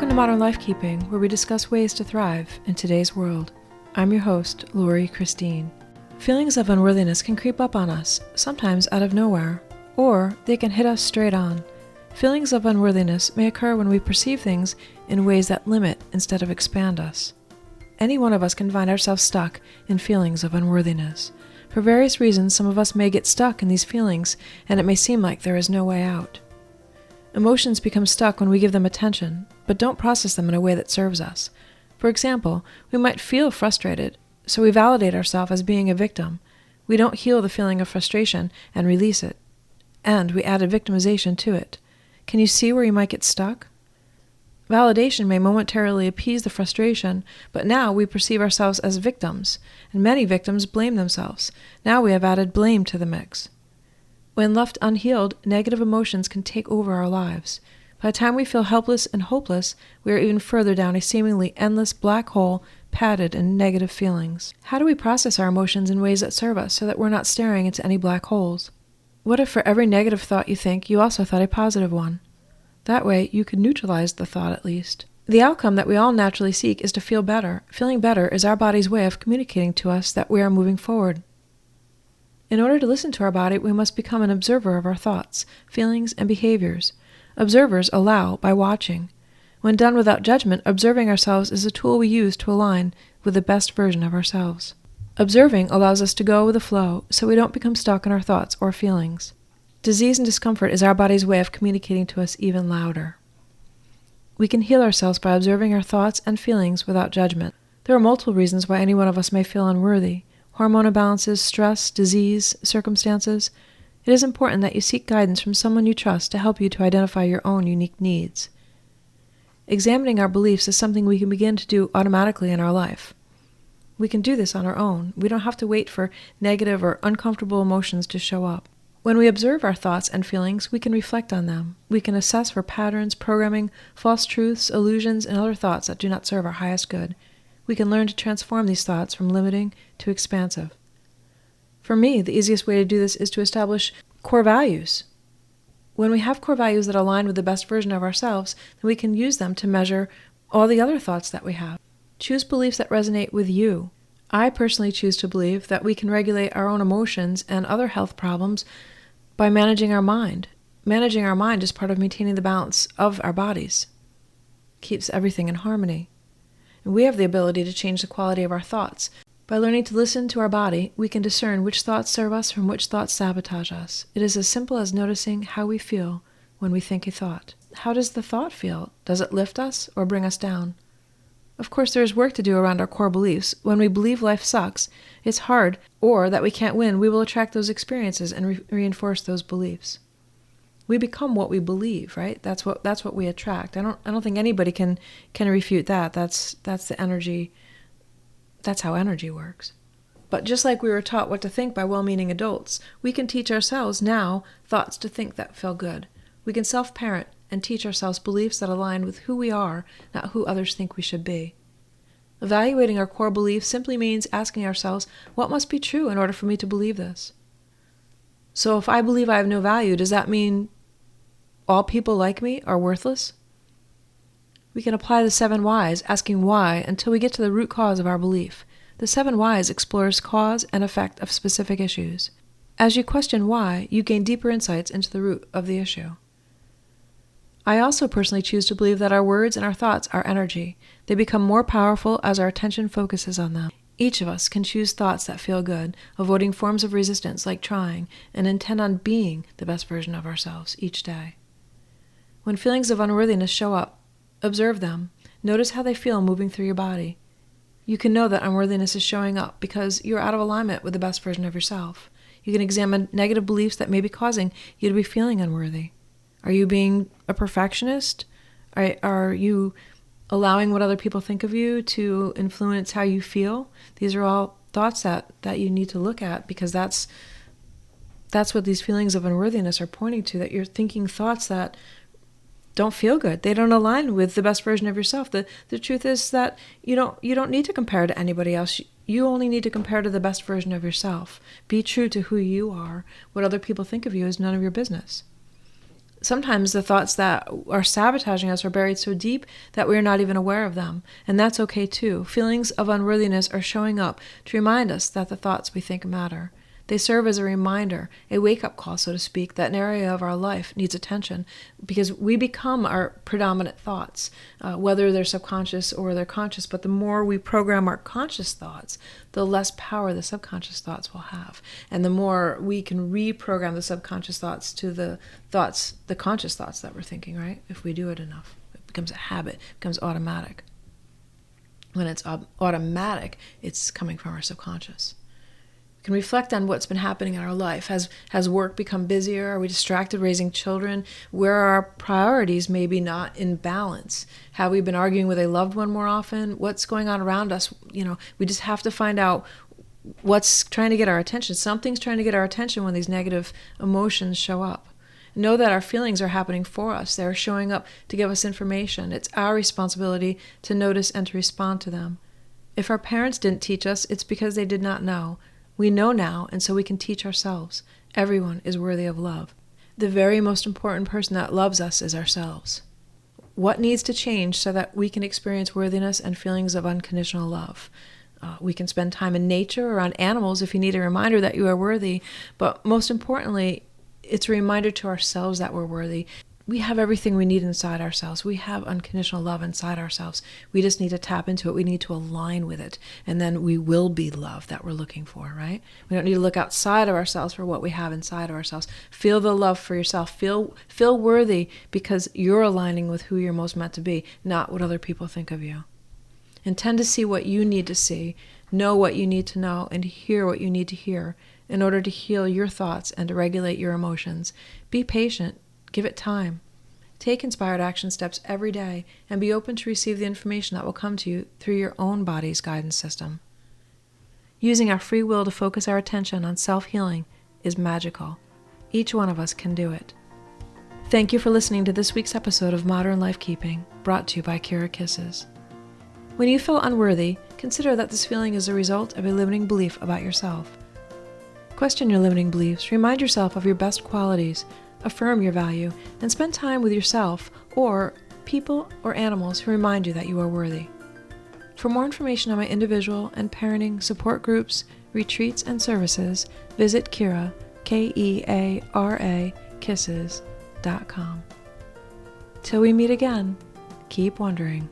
Welcome to Modern Lifekeeping, where we discuss ways to thrive in today's world. I'm your host, Lori Christine. Feelings of unworthiness can creep up on us, sometimes out of nowhere, or they can hit us straight on. Feelings of unworthiness may occur when we perceive things in ways that limit instead of expand us. Any one of us can find ourselves stuck in feelings of unworthiness. For various reasons, some of us may get stuck in these feelings, and it may seem like there is no way out. Emotions become stuck when we give them attention, but don't process them in a way that serves us. For example, we might feel frustrated, so we validate ourselves as being a victim. We don't heal the feeling of frustration and release it, and we added victimization to it. Can you see where you might get stuck? Validation may momentarily appease the frustration, but now we perceive ourselves as victims, and many victims blame themselves. Now we have added blame to the mix. When left unhealed, negative emotions can take over our lives. By the time we feel helpless and hopeless, we are even further down a seemingly endless black hole padded in negative feelings. How do we process our emotions in ways that serve us so that we're not staring into any black holes? What if for every negative thought you think, you also thought a positive one? That way, you could neutralize the thought at least. The outcome that we all naturally seek is to feel better. Feeling better is our body's way of communicating to us that we are moving forward. In order to listen to our body, we must become an observer of our thoughts, feelings, and behaviors. Observers allow by watching. When done without judgment, observing ourselves is a tool we use to align with the best version of ourselves. Observing allows us to go with the flow, so we don't become stuck in our thoughts or feelings. Disease and discomfort is our body's way of communicating to us even louder. We can heal ourselves by observing our thoughts and feelings without judgment. There are multiple reasons why any one of us may feel unworthy. Hormone imbalances, stress, disease, circumstances. It is important that you seek guidance from someone you trust to help you to identify your own unique needs. Examining our beliefs is something we can begin to do automatically in our life. We can do this on our own. We don't have to wait for negative or uncomfortable emotions to show up. When we observe our thoughts and feelings, we can reflect on them. We can assess for patterns, programming, false truths, illusions, and other thoughts that do not serve our highest good. We can learn to transform these thoughts from limiting to expansive. For me, the easiest way to do this is to establish core values. When we have core values that align with the best version of ourselves, then we can use them to measure all the other thoughts that we have. Choose beliefs that resonate with you. I personally choose to believe that we can regulate our own emotions and other health problems by managing our mind. Managing our mind is part of maintaining the balance of our bodies. Keeps everything in harmony. And we have the ability to change the quality of our thoughts. By learning to listen to our body, we can discern which thoughts serve us from which thoughts sabotage us. It is as simple as noticing how we feel when we think a thought. How does the thought feel? Does it lift us or bring us down? Of course, there is work to do around our core beliefs. When we believe life sucks, it's hard, or that we can't win, we will attract those experiences and reinforce those beliefs. We become what we believe, right? That's what we attract. I don't think anybody can refute that. That's the energy. That's how energy works. But just like we were taught what to think by well-meaning adults, we can teach ourselves now thoughts to think that feel good. We can self-parent and teach ourselves beliefs that align with who we are, not who others think we should be. Evaluating our core beliefs simply means asking ourselves, what must be true in order for me to believe this? So if I believe I have no value, does that mean all people like me are worthless? We can apply the 7 whys, asking why, until we get to the root cause of our belief. The 7 whys explores cause and effect of specific issues. As you question why, you gain deeper insights into the root of the issue. I also personally choose to believe that our words and our thoughts are energy. They become more powerful as our attention focuses on them. Each of us can choose thoughts that feel good, avoiding forms of resistance like trying, and intend on being the best version of ourselves each day. When feelings of unworthiness show up, observe them. Notice how they feel moving through your body. You can know that unworthiness is showing up because you're out of alignment with the best version of yourself. You can examine negative beliefs that may be causing you to be feeling unworthy. Are you being a perfectionist? Are you allowing what other people think of you to influence how you feel? These are all thoughts that you need to look at, because that's what these feelings of unworthiness are pointing to, that you're thinking thoughts that don't feel good. They don't align with the best version of yourself. The truth is that you don't need to compare to anybody else. You only need to compare to the best version of yourself. Be true to who you are. What other people think of you is none of your business. Sometimes the thoughts that are sabotaging us are buried so deep that we are not even aware of them. And that's okay too. Feelings of unworthiness are showing up to remind us that the thoughts we think matter. They serve as a reminder, a wake-up call, so to speak, that an area of our life needs attention, because we become our predominant thoughts, whether they're subconscious or they're conscious. But the more we program our conscious thoughts, the less power the subconscious thoughts will have. And the more we can reprogram the subconscious thoughts to the conscious thoughts that we're thinking, right? If we do it enough, it becomes a habit, it becomes automatic. When it's automatic, it's coming from our subconscious. We can reflect on what's been happening in our life. Has work become busier? Are we distracted raising children? Where are our priorities maybe not in balance? Have we been arguing with a loved one more often? What's going on around us? We just have to find out what's trying to get our attention. Something's trying to get our attention when these negative emotions show up. Know that our feelings are happening for us. They're showing up to give us information. It's our responsibility to notice and to respond to them. If our parents didn't teach us, it's because they did not know. We know now, and so we can teach ourselves. Everyone is worthy of love. The very most important person that loves us is ourselves. What needs to change so that we can experience worthiness and feelings of unconditional love? We can spend time in nature or on animals if you need a reminder that you are worthy, but most importantly, it's a reminder to ourselves that we're worthy. We have everything we need inside ourselves. We have unconditional love inside ourselves. We just need to tap into it. We need to align with it. And then we will be love that we're looking for, right? We don't need to look outside of ourselves for what we have inside of ourselves. Feel the love for yourself. Feel worthy because you're aligning with who you're most meant to be, not what other people think of you. Intend to see what you need to see, know what you need to know, and hear what you need to hear in order to heal your thoughts and to regulate your emotions. Be patient. Give it time. Take inspired action steps every day and be open to receive the information that will come to you through your own body's guidance system. Using our free will to focus our attention on self-healing is magical. Each one of us can do it. Thank you for listening to this week's episode of Modern Lifekeeping, brought to you by Kira Kisses. When you feel unworthy, consider that this feeling is a result of a limiting belief about yourself. Question your limiting beliefs, remind yourself of your best qualities, affirm your value, and spend time with yourself or people or animals who remind you that you are worthy. For more information on my individual and parenting support groups, retreats, and services, visit Kira, Keara, kisses.com. Till we meet again, keep wondering.